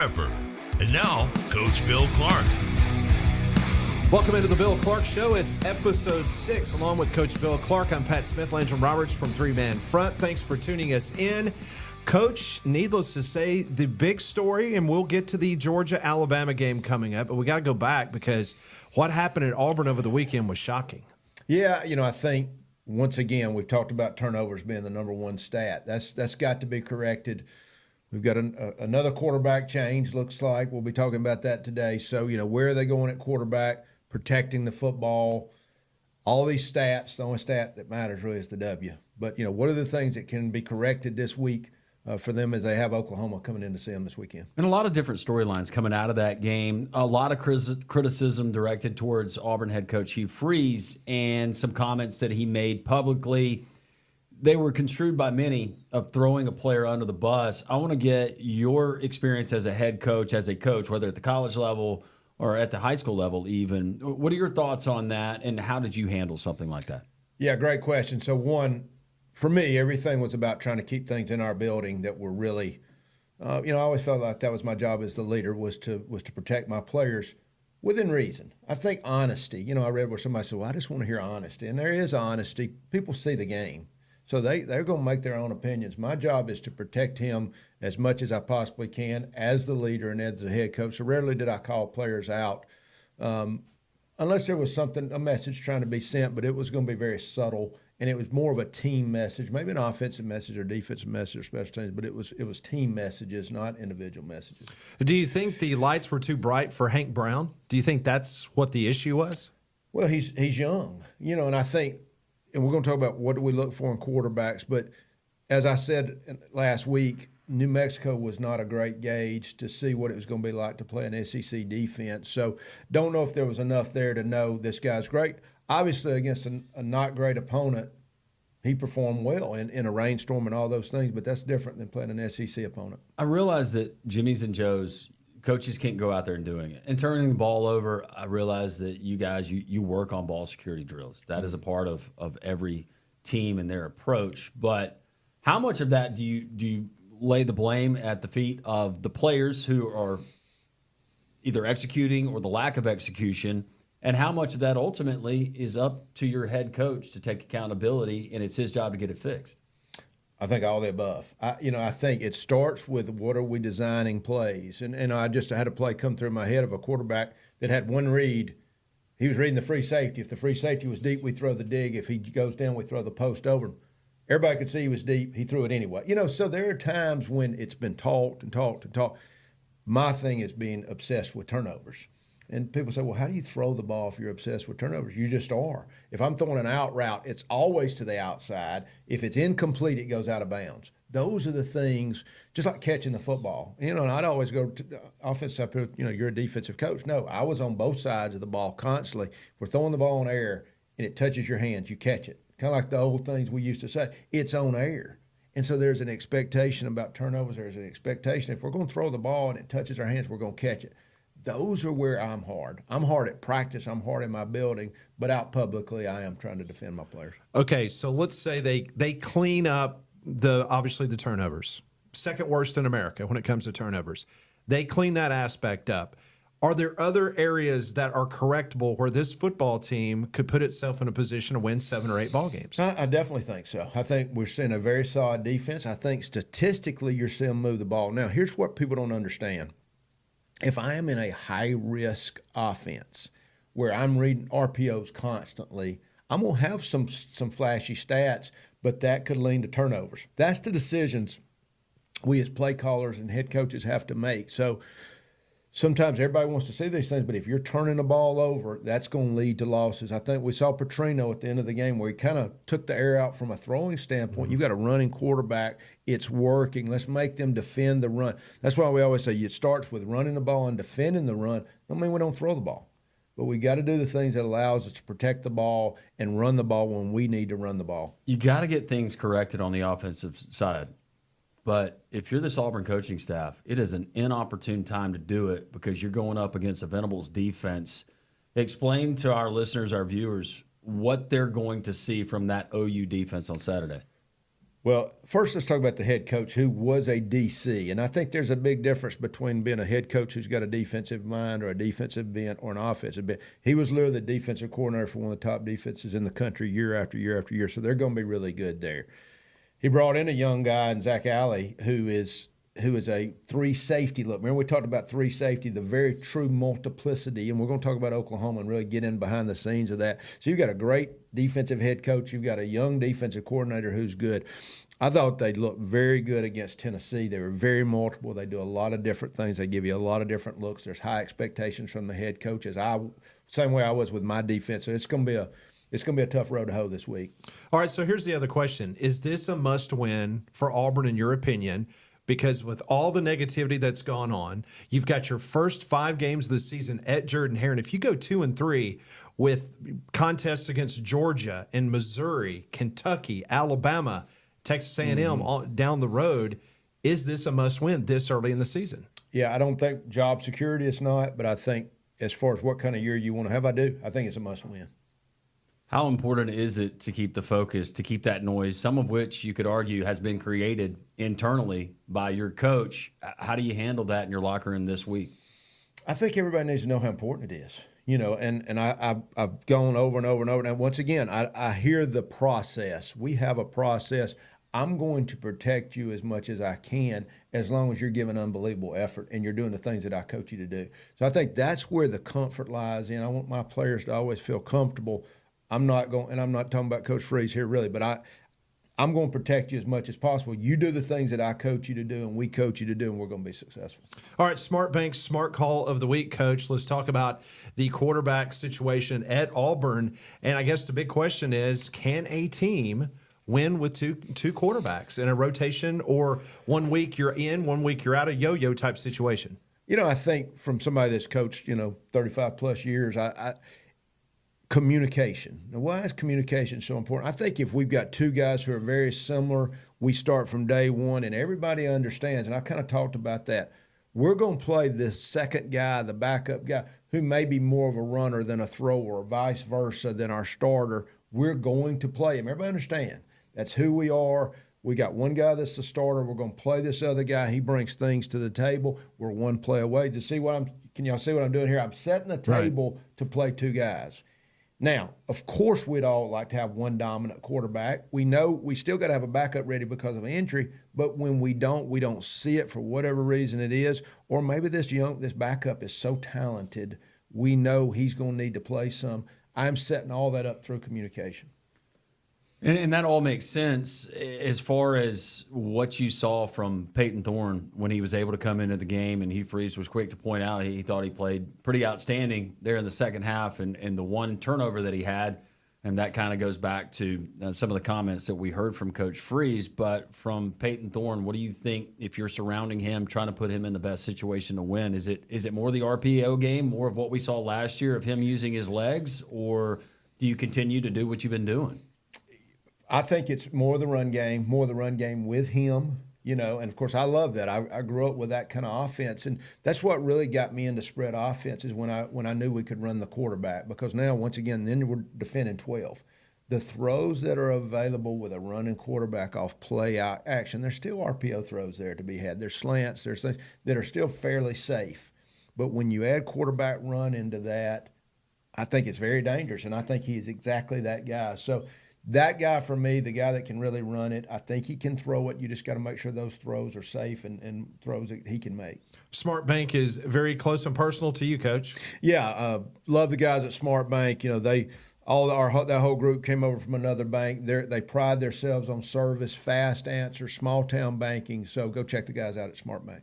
Pepper. And now, Coach Bill Clark. Welcome into the Bill Clark Show. It's episode 6, along with Coach Bill Clark. I'm Pat Smith, Landrum Roberts from Three Man Front. Thanks for tuning us in. Coach, needless to say, the big story, and we'll get to the Georgia-Alabama game coming up, but we got to go back because what happened at Auburn over the weekend was shocking. Yeah, I think, once again, we've talked about turnovers being the number one stat. That's got to be corrected. We've got another quarterback change, looks like. We'll be talking about that today. So, where are they going at quarterback, protecting the football, all these stats. The only stat that matters really is the W. But, what are the things that can be corrected this week for them as they have Oklahoma coming in to see them this weekend? And a lot of different storylines coming out of that game. A lot of criticism directed towards Auburn head coach Hugh Freeze and some comments that he made publicly. They were construed by many of throwing a player under the bus. I want to get your experience as a head coach, as a coach, whether at the college level or at the high school level even. What are your thoughts on that, and how did you handle something like that? Yeah, great question. So, one, for me, everything was about trying to keep things in our building that were really, I always felt like that was my job as the leader, was to protect my players within reason. I think honesty. I read where somebody said, well, I just want to hear honesty. And there is honesty. People see the game. So they're going to make their own opinions. My job is to protect him as much as I possibly can as the leader and as the head coach. So rarely did I call players out unless there was a message trying to be sent, but it was going to be very subtle, and it was more of a team message, maybe an offensive message or defensive message or special teams, but it was team messages, not individual messages. Do you think the lights were too bright for Hank Brown? Do you think that's what the issue was? Well, he's young, and I think – and we're going to talk about what do we look for in quarterbacks. But as I said last week, New Mexico was not a great gauge to see what it was going to be like to play an SEC defense. So don't know if there was enough there to know this guy's great. Obviously, against a not great opponent, he performed well in a rainstorm and all those things, but that's different than playing an SEC opponent. I realize that Jimmy's and Joe's coaches can't go out there and doing it. And turning the ball over, I realize that you guys, you work on ball security drills. That is a part of every team and their approach. But how much of that do you lay the blame at the feet of the players who are either executing or the lack of execution? And how much of that ultimately is up to your head coach to take accountability, and it's his job to get it fixed? I think all the above. I think it starts with what are we designing plays. And I just had a play come through my head of a quarterback that had one read. He was reading the free safety. If the free safety was deep, we throw the dig. If he goes down, we throw the post over him. Everybody could see he was deep. He threw it anyway. So there are times when it's been taught and taught and taught. My thing is being obsessed with turnovers. And people say, well, how do you throw the ball if you're obsessed with turnovers? You just are. If I'm throwing an out route, it's always to the outside. If it's incomplete, it goes out of bounds. Those are the things, just like catching the football. And I'd always go to offense up here, you're a defensive coach. No, I was on both sides of the ball constantly. If we're throwing the ball in air and it touches your hands, you catch it. Kind of like the old things we used to say. It's on air. And so there's an expectation about turnovers. There's an expectation. If we're going to throw the ball and it touches our hands, we're going to catch it. Those are where I'm hard. I'm hard at practice. I'm hard in my building. But out publicly, I am trying to defend my players. Okay, so let's say they clean up obviously the turnovers. Second worst in America when it comes to turnovers. They clean that aspect up. Are there other areas that are correctable where this football team could put itself in a position to win 7 or 8 ball games? I definitely think so. I think we're seeing a very solid defense. I think statistically you're seeing them move the ball. Now, here's what people don't understand. If I am in a high-risk offense where I'm reading RPOs constantly, I'm going to have some flashy stats, but that could lead to turnovers. That's the decisions we as play callers and head coaches have to make. So sometimes everybody wants to see these things, but if you're turning the ball over, that's going to lead to losses. I think we saw Petrino at the end of the game where he kind of took the air out from a throwing standpoint. You've got a running quarterback. It's working. Let's make them defend the run. That's why we always say it starts with running the ball and defending the run. I mean, we don't throw the ball. But we got to do the things that allows us to protect the ball and run the ball when we need to run the ball. You got to get things corrected on the offensive side. But if you're this Auburn coaching staff, it is an inopportune time to do it because you're going up against a Venables defense. Explain to our listeners, our viewers, what they're going to see from that OU defense on Saturday. Well, first let's talk about the head coach who was a DC. And I think there's a big difference between being a head coach who's got a defensive mind or a defensive bent or an offensive bent. He was literally the defensive coordinator for one of the top defenses in the country year after year after year. So they're going to be really good there. He brought in a young guy in Zach Alley who is a three safety look. Remember we talked about three safety, the very true multiplicity, and we're going to talk about Oklahoma and really get in behind the scenes of that. So you've got a great defensive head coach. You've got a young defensive coordinator who's good. I thought they looked very good against Tennessee. They were very multiple. They do a lot of different things. They give you a lot of different looks. There's high expectations from the head coaches. Same way I was with my defense. So it's going to be a tough road to hoe this week. All right, so here's the other question. Is this a must-win for Auburn in your opinion? Because with all the negativity that's gone on, you've got your first 5 games of the season at Jordan-Hare. If you go 2-3 with contests against Georgia and Missouri, Kentucky, Alabama, Texas A&M down the road, is this a must-win this early in the season? Yeah, I don't think job security is not, but I think as far as what kind of year you want to have, I think it's a must-win. How important is it to keep the focus, to keep that noise, some of which you could argue has been created internally by your coach? How do you handle that in your locker room this week? I think everybody needs to know how important it is, and I've gone over and over and over. And once again, I hear the process. We have a process. I'm going to protect you as much as I can as long as you're giving unbelievable effort and you're doing the things that I coach you to do. So I think that's where the comfort lies in. I want my players to always feel comfortable. I'm not talking about Coach Freeze here really, but I'm going to protect you as much as possible. You do the things that I coach you to do and we coach you to do, and we're going to be successful. All right, Smart Bank's Smart Call of the Week, Coach. Let's talk about the quarterback situation at Auburn. And I guess the big question is, can a team win with two quarterbacks in a rotation, or 1 week you're in, 1 week you're out, a yo-yo type situation? I think from somebody that's coached, 35 plus years, communication. Now, why is communication so important? I think if we've got two guys who are very similar, we start from day one and everybody understands, and I kind of talked about that. We're going to play this second guy, the backup guy, who may be more of a runner than a thrower, or vice versa than our starter. We're going to play him. Everybody understand. That's who we are. We got one guy that's the starter. We're going to play this other guy. He brings things to the table. We're one play away. Can y'all see what I'm doing here? I'm setting the table to play two guys. Now, of course, we'd all like to have one dominant quarterback. We know we still got to have a backup ready because of injury, but when we don't see it for whatever reason it is, or maybe this backup is so talented, we know he's going to need to play some. I'm setting all that up through communication. And that all makes sense as far as what you saw from Peyton Thorne when he was able to come into the game, and Hugh Freeze was quick to point out he thought he played pretty outstanding there in the second half, and the one turnover that he had, and that kind of goes back to some of the comments that we heard from Coach Freeze. But from Peyton Thorne, what do you think if you're surrounding him, trying to put him in the best situation to win? Is it more the RPO game, more of what we saw last year of him using his legs, or do you continue to do what you've been doing? I think it's more the run game with him, and of course I love that. I grew up with that kind of offense, and that's what really got me into spread offenses when I knew we could run the quarterback, because now once again then we're defending 12. The throws that are available with a running quarterback off play out action, there's still RPO throws there to be had. There's slants, there's things that are still fairly safe. But when you add quarterback run into that, I think it's very dangerous, and I think he is exactly that guy. So that guy, for me, the guy that can really run it, I think he can throw it. You just got to make sure those throws are safe and throws that he can make. Smart Bank is very close and personal to you, Coach. Yeah, love the guys at Smart Bank. That whole group came over from another bank. They pride themselves on service, fast answers, small town banking. So go check the guys out at Smart Bank.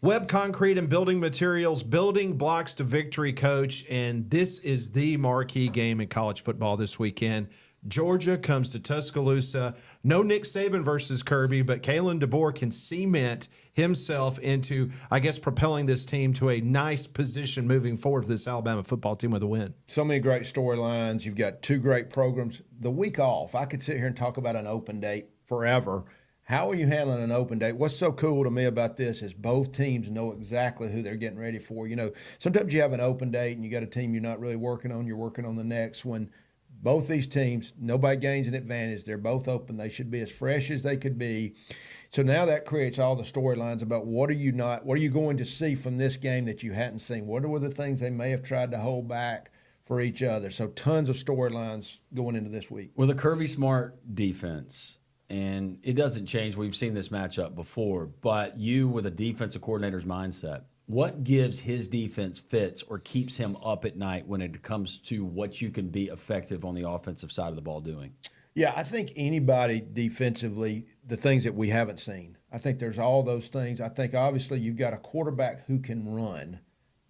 Webb Concrete and Building Materials, building blocks to victory, Coach. And this is the marquee game in college football this weekend. Georgia comes to Tuscaloosa. No Nick Saban versus Kirby, but Kalen DeBoer can cement himself into, I guess, propelling this team to a nice position moving forward for this Alabama football team with a win. So many great storylines. You've got two great programs. The week off, I could sit here and talk about an open date forever. How are you handling an open date? What's so cool to me about this is both teams know exactly who they're getting ready for. Sometimes you have an open date and you got a team you're not really working on. You're working on the next one. both these teams, nobody gains an advantage. They're both open. They should be as fresh as they could be. So now that creates all the storylines about what are you going to see from this game that you hadn't seen? What were the things they may have tried to hold back for each other? So tons of storylines going into this week. With a Kirby Smart defense, and it doesn't change. We've seen this matchup before, but you with a defensive coordinator's mindset, what gives his defense fits or keeps him up at night when it comes to what you can be effective on the offensive side of the ball doing? Yeah, I think anybody defensively, the things that we haven't seen, I think there's all those things. I think obviously you've got a quarterback who can run.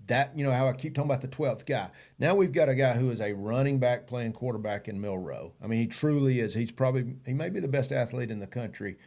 That, how I keep talking about the 12th guy. Now we've got a guy who is a running back playing quarterback in Milroe. I mean, he truly is. He may be the best athlete in the country,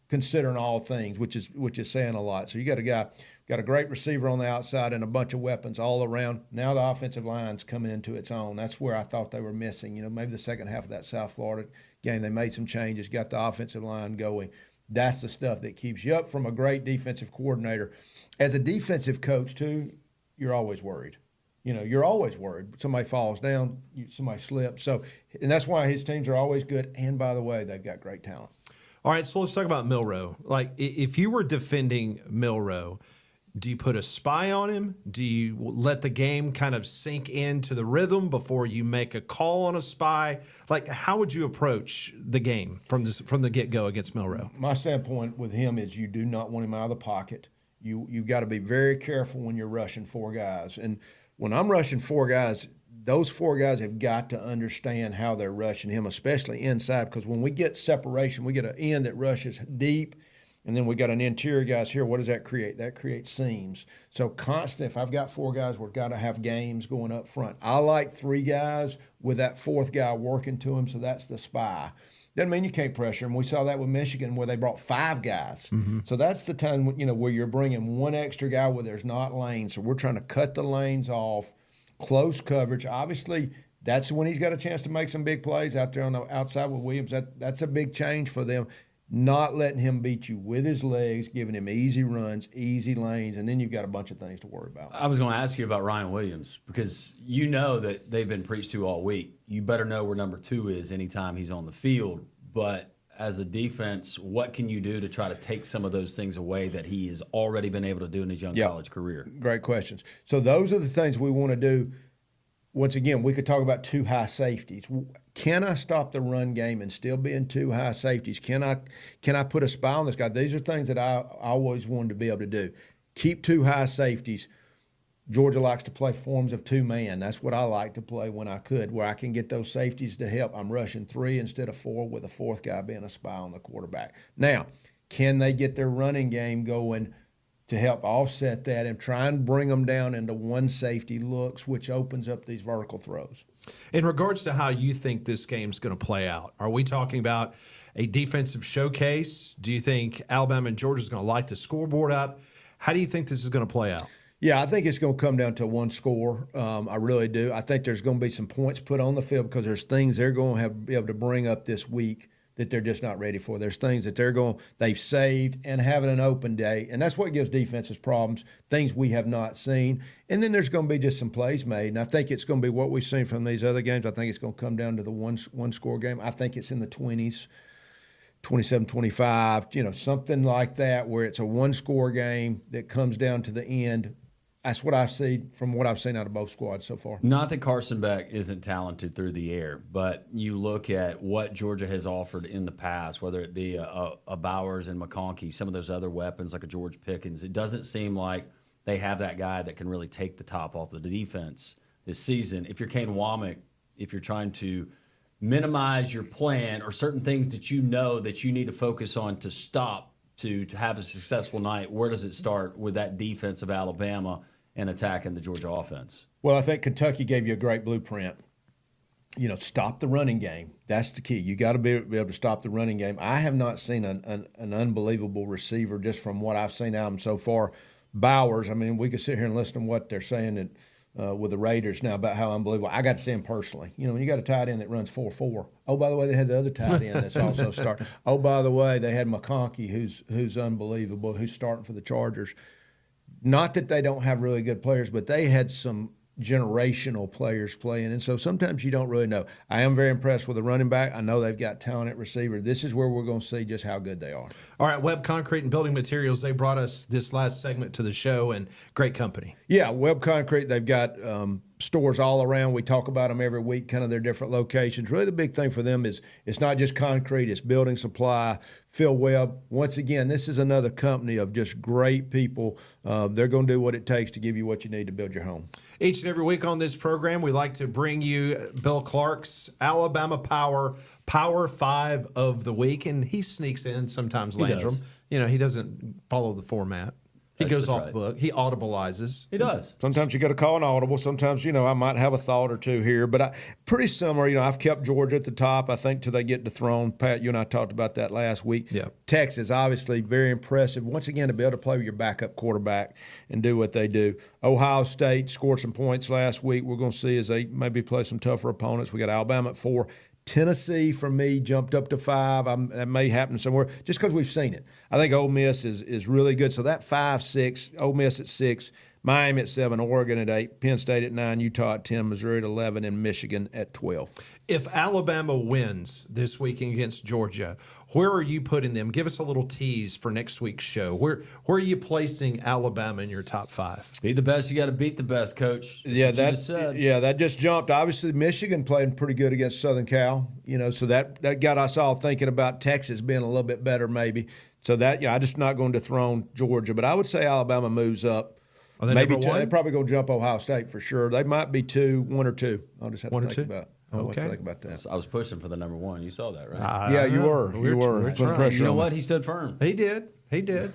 considering all things, which is saying a lot. So you got a great receiver on the outside and a bunch of weapons all around. Now the offensive line's coming into its own. That's where I thought they were missing. Maybe the second half of that South Florida game, they made some changes, got the offensive line going. That's the stuff that keeps you up from a great defensive coordinator. As a defensive coach, too, you're always worried. You're always worried. Somebody falls down, somebody slips. So, and that's why his teams are always good. And by the way, they've got great talent. All right, so let's talk about Milroe. Like, if you were defending Milroe, do you put a spy on him? Do you let the game kind of sink into the rhythm before you make a call on a spy? Like, how would you approach the game from the get-go against Milroe? My standpoint with him is you do not want him out of the pocket. You've got to be very careful when you're rushing four guys. And when I'm rushing four guys, those four guys have got to understand how they're rushing him, especially inside, because when we get separation, we get an end that rushes deep, and then we got an interior guys here. What does that create? That creates seams. So constant, if I've got four guys, we've got to have games going up front. I like three guys with that fourth guy working to him, so that's the spy. Doesn't mean you can't pressure him. We saw that with Michigan where they brought five guys. Mm-hmm. So that's the time where you're bringing one extra guy where there's not lanes. So we're trying to cut the lanes off. Close coverage. Obviously, that's when he's got a chance to make some big plays out there on the outside with Williams. That's a big change for them. Not letting him beat you with his legs, giving him easy runs, easy lanes, and then you've got a bunch of things to worry about. I was going to ask you about Ryan Williams because you know that they've been preached to all week. You better know where number 2 is anytime he's on the field. But as a defense, what can you do to try to take some of those things away that he has already been able to do in his young college career? Great questions. So those are the things we want to do. Once again, we could talk about 2 high safeties. Can I stop the run game and still be in 2 high safeties? Can I put a spy on this guy? These are things that I always wanted to be able to do. Keep 2 high safeties. Georgia likes to play forms of 2-man. That's what I like to play when I could, where I can get those safeties to help. I'm rushing 3 instead of 4 with a 4th guy being a spy on the quarterback. Now, can they get their running game going to help offset that and try and bring them down into 1 safety looks, which opens up these vertical throws? In regards to how you think this game's going to play out, are we talking about a defensive showcase? Do you think Alabama and Georgia is going to light the scoreboard up? How do you think this is going to play out? Yeah, I think it's going to come down to 1 score. I really do. I think there's going to be some points put on the field because there's things they're going to be able to bring up this week that they're just not ready for. There's things that they've saved and having an open day, and that's what gives defenses problems, things we have not seen. And then there's going to be just some plays made, and I think it's going to be what we've seen from these other games. I think it's going to come down to the one score game. I think it's in the 20s, 27-25, something like that, where it's a 1 score game that comes down to the end. That's what I see from what I've seen out of both squads so far. Not that Carson Beck isn't talented through the air, but you look at what Georgia has offered in the past, whether it be a Bowers and McConkey, some of those other weapons like a George Pickens. It doesn't seem like they have that guy that can really take the top off of the defense this season. If you're Kane Womack, if you're trying to minimize your plan or certain things that you know that you need to focus on to stop to have a successful night, where does it start with that defense of Alabama and attacking the Georgia offense? Well, I think Kentucky gave you a great blueprint. Stop the running game. That's the key. You got to be able to stop the running game. I have not seen an unbelievable receiver just from what I've seen out of him so far. Bowers, I mean, we could sit here and listen to what they're saying with the Raiders now about how unbelievable. I got to see him personally. When you got a tight end that runs 4.4. Oh, by the way, they had the other tight end that's also starting. Oh, by the way, they had McConkey, who's unbelievable, who's starting for the Chargers. Not that they don't have really good players, but they had some generational players playing. And so sometimes you don't really know. I am very impressed with the running back. I know they've got talent at receiver. This is where we're going to see just how good they are. All right, Webb Concrete and Building Materials, they brought us this last segment to the show, and great company. Yeah, Webb Concrete, they've got stores all around. We talk about them every week, kind of their different locations. Really the big thing for them is it's not just concrete, it's building supply. Phil Webb, once again, this is another company of just great people. They're going to do what it takes to give you what you need to build your home. Each and every week on this program, we like to bring you Bill Clark's Alabama Power 5 of the week, and he sneaks in sometimes, Landrum. You know, he doesn't follow the format. He goes off book. He audibilizes. He does. Sometimes you got to call an audible. Sometimes, I might have a thought or two here. But pretty similar. I've kept Georgia at the top, I think, till they get dethroned. Pat, you and I talked about that last week. Yeah. Texas, obviously, very impressive. Once again, to be able to play with your backup quarterback and do what they do. Ohio State scored some points last week. We're going to see as they maybe play some tougher opponents. We got Alabama at 4. Tennessee, for me, jumped up to 5. That may happen somewhere just because we've seen it. I think Ole Miss is really good. So that 5-6, Ole Miss at 6, Miami at 7, Oregon at 8, Penn State at 9, Utah at 10, Missouri at 11, and Michigan at 12. If Alabama wins this week against Georgia, where are you putting them? Give us a little tease for next week's show. Where are you placing Alabama in your top 5? Be the best. You got to beat the best, Coach. That just jumped. Obviously, Michigan playing pretty good against Southern Cal. So that got us all thinking about Texas being a little bit better maybe. So that I'm just not going to dethrone Georgia, but I would say Alabama moves up. Are they maybe number 1? They're probably going to jump Ohio State for sure. They might be 1 or 2. I'll just have to think about. I'll have to think about that. I was pushing for the number 1. You saw that, right? Yeah, you were. You were. We're pressure You know on what? me. He stood firm. He did. That's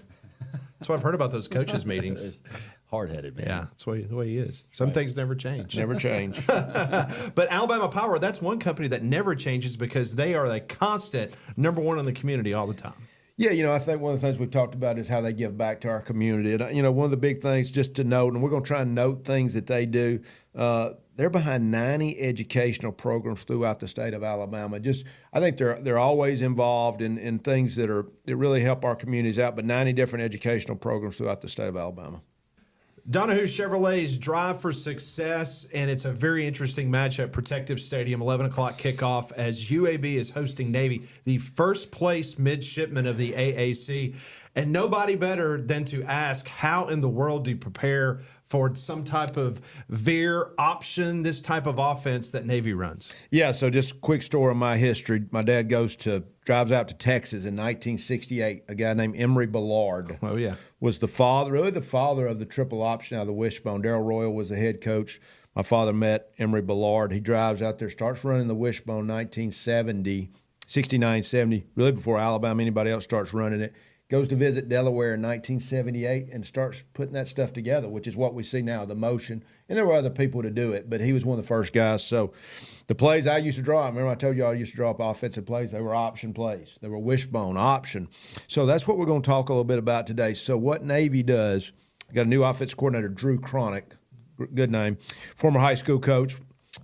what I've heard about those coaches' meetings. Hard-headed, man. Yeah, that's the way he is. Some things never change. Never change. But Alabama Power, that's one company that never changes because they are a constant number 1 in the community all the time. Yeah, I think one of the things we've talked about is how they give back to our community. And, one of the big things just to note, and we're going to try and note things that they do, they're behind 90 educational programs throughout the state of Alabama. I think they're always involved in things that really help our communities out, but 90 different educational programs throughout the state of Alabama. Donahue Chevrolet's Drive for Success, and it's a very interesting match at Protective Stadium, 11 o'clock kickoff as UAB is hosting Navy, the first place midshipman of the AAC. And nobody better than to ask, how in the world do you prepare for some type of veer option, this type of offense that Navy runs? Yeah, so just a quick story of my history. My dad drives out to Texas in 1968. A guy named Emory Ballard was the father of the triple option out of the Wishbone. Darrell Royal was the head coach. My father met Emory Ballard. He drives out there, starts running the Wishbone 1970, 69, 70, really before Alabama, anybody else starts running it. Goes to visit Delaware in 1978 and starts putting that stuff together, which is what we see now, the motion. And there were other people to do it, but he was one of the first guys. So the plays I used to draw, remember I told you I used to draw up offensive plays. They were option plays. They were wishbone, option. So that's what we're going to talk a little bit about today. So what Navy does, got a new offensive coordinator, Drew Cronick, good name, former high school coach,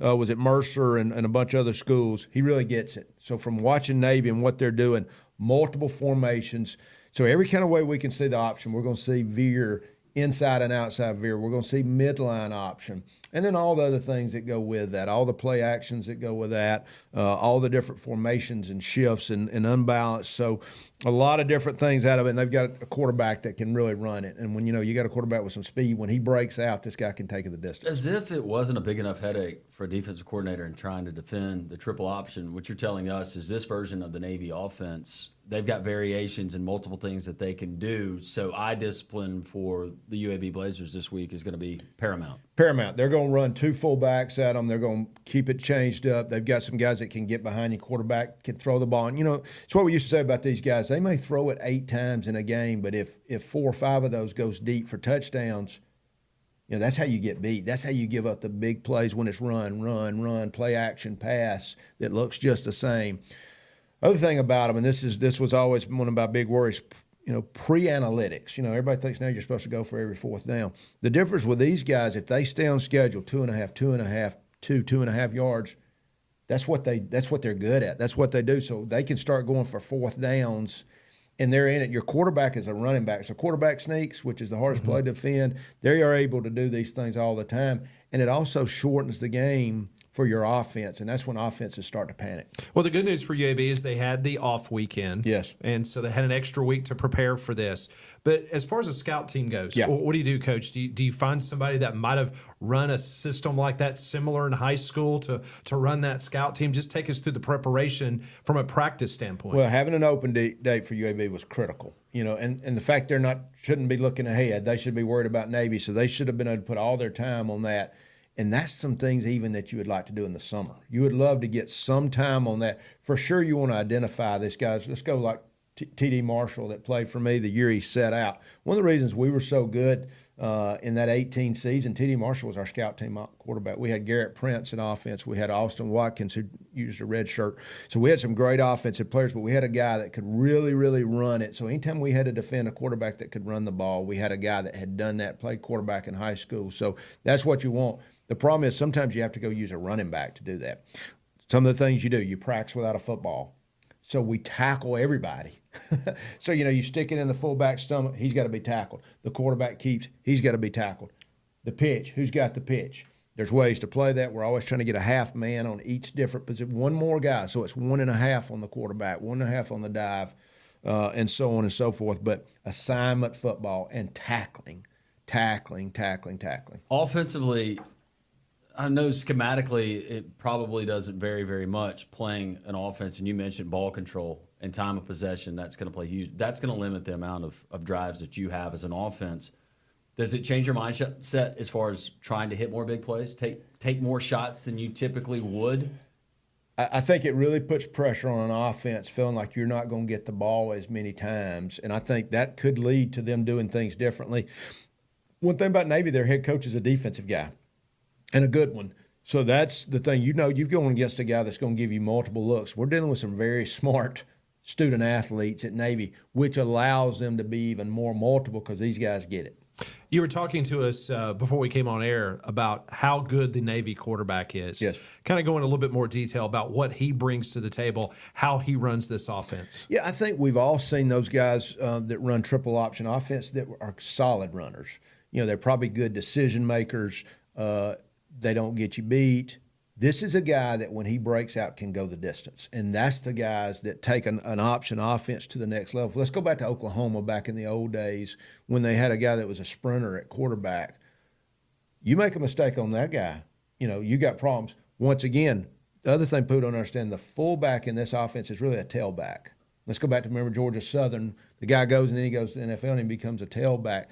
was at Mercer and a bunch of other schools. He really gets it. So from watching Navy and what they're doing, multiple formations. So every kind of way we can see the option, we're going to see veer, inside and outside veer. We're going to see midline option. And then all the other things that go with that, all the play actions that go with that, all the different formations and shifts and unbalanced. So a lot of different things out of it. And they've got a quarterback that can really run it. And when you got a quarterback with some speed, when he breaks out, this guy can take it the distance. As if it wasn't a big enough headache for a defensive coordinator in trying to defend the triple option, what you're telling us is this version of the Navy offense, they've got variations and multiple things that they can do. So eye discipline for the UAB Blazers this week is going to be paramount. They're going to run 2 fullbacks at them. They're going to keep it changed up. They've got some guys that can get behind your quarterback, can throw the ball. And, it's what we used to say about these guys. They may throw it 8 times in a game, but if 4 or 5 of those goes deep for touchdowns, that's how you get beat. That's how you give up the big plays when it's run, play action, pass that looks just the same. Other thing about them, and this was always one of my big worries, pre-analytics. Everybody thinks now you're supposed to go for every 4th down. The difference with these guys, if they stay on schedule, 2.5, 2.5 yards, that's what they're good at. That's what they do. So they can start going for 4th downs and they're in it. Your quarterback is a running back. So quarterback sneaks, which is the hardest play to defend, they are able to do these things all the time. And it also shortens the game for your offense, and that's when offenses start to panic. Well, the good news for UAB is they had the off weekend. Yes. And so they had an extra week to prepare for this. But as far as the scout team goes, Yeah. what do you do, Coach? Do you find somebody that might have run a system like that similar in high school to run that scout team? Just take us through the preparation from a practice standpoint. Well, having an open date for UAB was critical, and the fact shouldn't be looking ahead. They should be worried about Navy, so they should have been able to put all their time on that. And that's some things even that you would like to do in the summer. You would love to get some time on that. For sure, you want to identify this guys. Let's go like T.D. Marshall that played for me the year he set out. One of the reasons we were so good in that 18 season, T.D. Marshall was our scout team quarterback. We had Garrett Prince in offense. We had Austin Watkins who used a red shirt. So we had some great offensive players, but we had a guy that could really, really run it. So anytime we had to defend a quarterback that could run the ball, we had a guy that had done that, played quarterback in high school. So that's what you want. The problem is sometimes you have to go use a running back to do that. Some of the things you do, you practice without a football. So we tackle everybody. So, you stick it in the fullback's stomach, he's got to be tackled. The quarterback keeps, he's got to be tackled. The pitch, who's got the pitch? There's ways to play that. We're always trying to get a half man on each different position. One more guy, so it's 1.5 on the quarterback, 1.5 on the dive, and so on and so forth. But assignment football and tackling. Offensively, I know schematically it probably doesn't vary very much playing an offense, and you mentioned ball control and time of possession. That's going to play huge. That's going to limit the amount of drives that you have as an offense. Does it change your mindset as far as trying to hit more big plays, take more shots than you typically would? I think it really puts pressure on an offense feeling like you're not going to get the ball as many times, and I think that could lead to them doing things differently. One thing about Navy, their head coach is a defensive guy. And a good one. So that's the thing. You're going against a guy that's going to give you multiple looks. We're dealing with some very smart student athletes at Navy, which allows them to be even more multiple because these guys get it. You were talking to us before we came on air about how good the Navy quarterback is. Yes. Kind of go into a little bit more detail about what he brings to the table, how he runs this offense. Yeah, I think we've all seen those guys that run triple option offense that are solid runners. They're probably good decision makers. They don't get you beat. This is a guy that when he breaks out can go the distance. And that's the guys that take an option offense to the next level. Let's go back to Oklahoma back in the old days when they had a guy that was a sprinter at quarterback. You make a mistake on that guy, you got problems. Once again, the other thing people don't understand, the fullback in this offense is really a tailback. Let's go back to remember Georgia Southern. The guy goes and then he goes to the NFL and he becomes a tailback.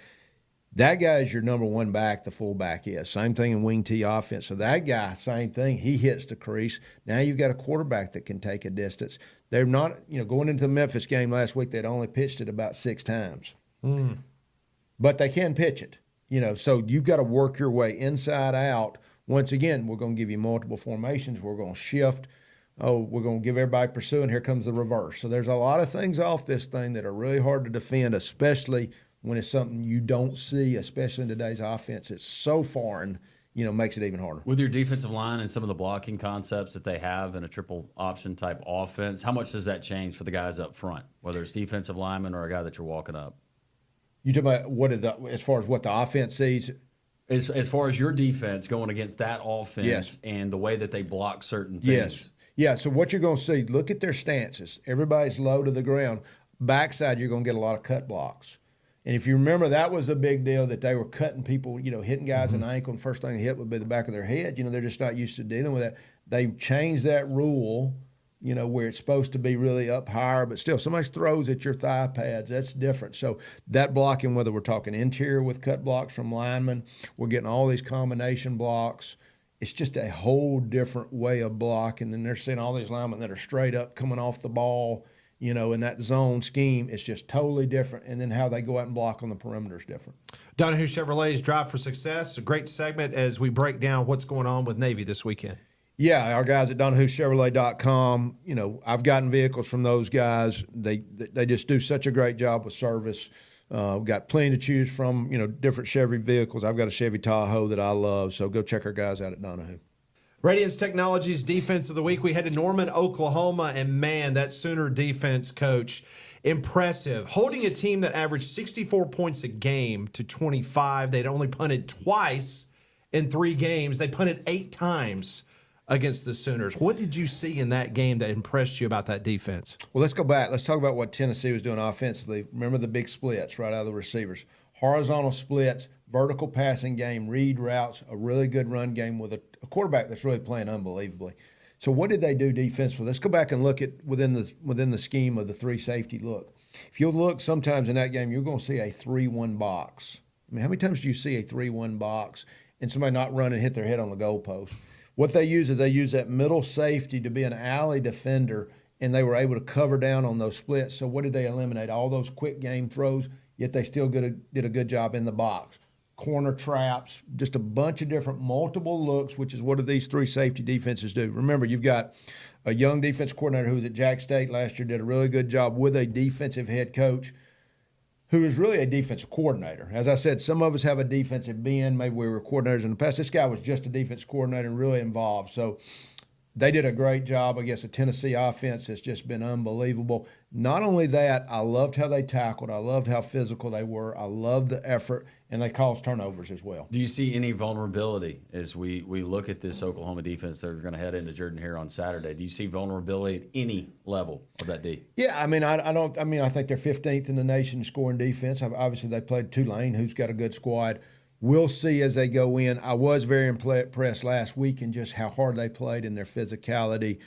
That guy is your number one back, the fullback is. Same thing in wing T offense. So that guy, same thing, he hits the crease. Now you've got a quarterback that can take a distance. They're not, going into the Memphis game last week, they'd only pitched it about 6 times. But they can pitch it, so you've got to work your way inside out. Once again, we're going to give you multiple formations. We're going to shift. We're going to give everybody pursuing. Here comes the reverse. So there's a lot of things off this thing that are really hard to defend, especially when it's something you don't see, especially in today's offense. It's so foreign, makes it even harder. With your defensive line and some of the blocking concepts that they have in a triple option type offense, how much does that change for the guys up front, whether it's defensive lineman or a guy that you're walking up? You talking about as far as what the offense sees? As far as your defense going against that offense, yes, and the way that they block certain things. Yes. Yeah, so what you're going to see, look at their stances. Everybody's low to the ground. Backside, you're going to get a lot of cut blocks. And if you remember, that was a big deal that they were cutting people, hitting guys in the ankle, and first thing they hit would be the back of their head. They're just not used to dealing with that. They changed that rule, where it's supposed to be really up higher, but still, somebody throws at your thigh pads. That's different. So that blocking, whether we're talking interior with cut blocks from linemen, we're getting all these combination blocks. It's just a whole different way of blocking. And then they're seeing all these linemen that are straight up coming off the ball. In that zone scheme, it's just totally different. And then how they go out and block on the perimeter is different. Donahue Chevrolet's Drive for Success, a great segment as we break down what's going on with Navy this weekend. Yeah, our guys at DonahueChevrolet.com, I've gotten vehicles from those guys. They just do such a great job with service. We've got plenty to choose from, different Chevy vehicles. I've got a Chevy Tahoe that I love, so go check our guys out at Donahue. Radiance Technologies Defense of the Week. We head to Norman, Oklahoma, and man, that Sooner defense, Coach, impressive. Holding a team that averaged 64 points a game to 25. They'd only punted twice in 3 games. They punted 8 times against the Sooners. What did you see in that game that impressed you about that defense? Well, let's go back. Let's talk about what Tennessee was doing offensively. Remember the big splits right out of the receivers. Horizontal splits, vertical passing game, read routes, a really good run game with a quarterback that's really playing unbelievably. So what did they do defensively? Let's go back and look at within the scheme of the 3 safety look. If you'll look sometimes in that game, you're going to see a 3-1 box. I mean, how many times do you see a 3-1 box and somebody not run and hit their head on the goalpost? What they use is they use that middle safety to be an alley defender, and they were able to cover down on those splits. So what did they eliminate? All those quick game throws, yet they still did a good job in the box. Corner traps, just a bunch of different multiple looks, which is what do these 3 safety defenses do. Remember, you've got a young defense coordinator who was at Jack State last year, did a really good job with a defensive head coach who is really a defensive coordinator. As I said, some of us have a defensive bend. Maybe we were coordinators in the past. This guy was just a defense coordinator and really involved. So they did a great job against a Tennessee offense that's just been unbelievable. Not only that, I loved how they tackled. I loved how physical they were. I loved the effort, and they caused turnovers as well. Do you see any vulnerability as we look at this Oklahoma defense that are going to head into Jordan here on Saturday? Do you see vulnerability at any level of that D? Yeah, I mean, I think they're 15th in the nation in scoring defense. Obviously, they played Tulane, who's got a good squad. We'll see as they go in. I was very impressed last week in just how hard they played and their physicality.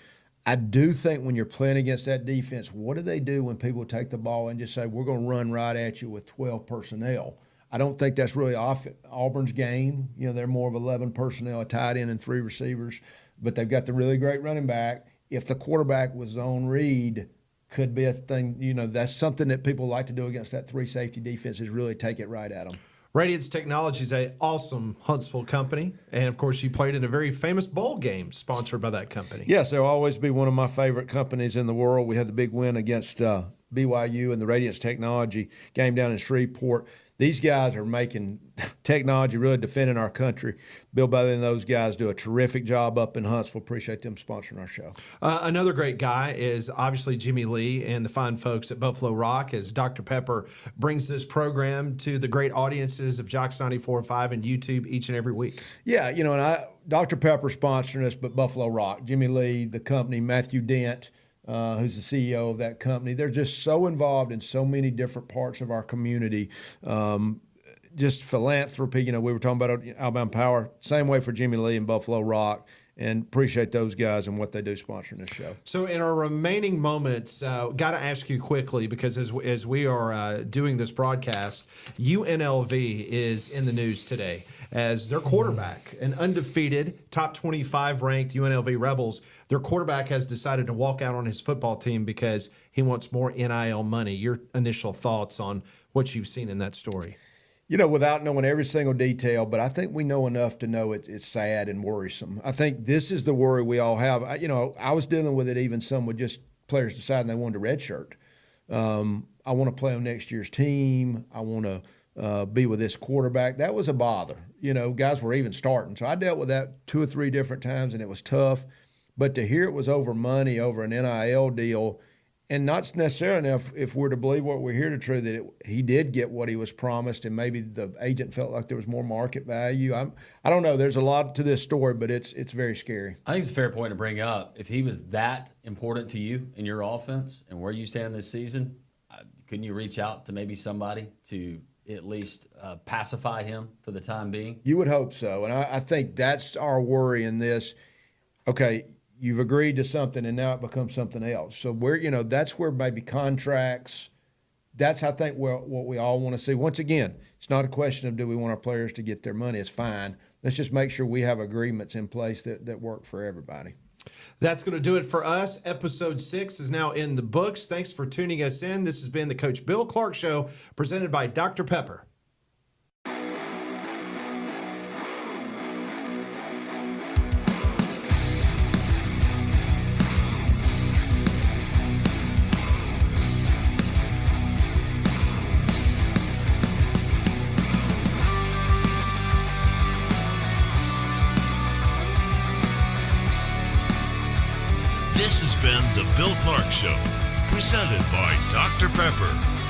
I do think when you're playing against that defense, what do they do when people take the ball and just say, we're going to run right at you with 12 personnel? I don't think that's really Auburn's game. You know, they're more of 11 personnel, a tight end and 3 receivers, but they've got the really great running back. If the quarterback was zone read, could be a thing. You know, that's something that people like to do against that 3 safety defense is really take it right at them. Radiance Technology is an awesome Huntsville company. And, of course, you played in a very famous bowl game sponsored by that company. Yes, they'll always be one of my favorite companies in the world. We had the big win against BYU and the Radiance Technology game down in Shreveport. These guys are making technology, really defending our country. Bill Bailey and those guys do a terrific job up in Huntsville. Appreciate them sponsoring our show. Another great guy is obviously Jimmy Lee and the fine folks at Buffalo Rock as Dr. Pepper brings this program to the great audiences of JOX 94.5 and YouTube each and every week. Yeah, you know, and Dr. Pepper sponsoring us, but Buffalo Rock, Jimmy Lee, the company, Matthew Dent, who's the CEO of that company. They're just so involved in so many different parts of our community. Just philanthropy. You know, we were talking about Alabama Power. Same way for Jimmy Lee and Buffalo Rock. And appreciate those guys and what they do sponsoring this show. So in our remaining moments, got to ask you quickly, because as we are doing this broadcast, UNLV is in the news today as their quarterback, an undefeated, top 25 ranked UNLV Rebels, their quarterback has decided to walk out on his football team because he wants more NIL money. Your initial thoughts on what you've seen in that story? You know, without knowing every single detail, but I think we know enough to know it's sad and worrisome. I think this is the worry we all have. I was dealing with it even some with just players deciding they wanted a redshirt. I want to play on next year's team. I want to be with this quarterback. That was a bother. You know, guys were even starting. So I dealt with that 2 or 3 different times, and it was tough. But to hear it was over money, over an NIL deal, and not necessarily if we're to believe what we hear to true, that he did get what he was promised, and maybe the agent felt like there was more market value. I don't know. There's a lot to this story, but it's very scary. I think it's a fair point to bring up. If he was that important to you in your offense and where you stand this season, couldn't you reach out to maybe somebody to at least pacify him for the time being? You would hope so, and I think that's our worry in this. Okay, you've agreed to something, and now it becomes something else. So that's where maybe contracts. That's, I think, what we all want to see. Once again, it's not a question of do we want our players to get their money. It's fine. Let's just make sure we have agreements in place that work for everybody. That's going to do it for us. Episode 6 is now in the books. Thanks for tuning us in. This has been the Coach Bill Clark Show, presented by Dr. Pepper. This has been The Bill Clark Show. Presented by Dr. Pepper.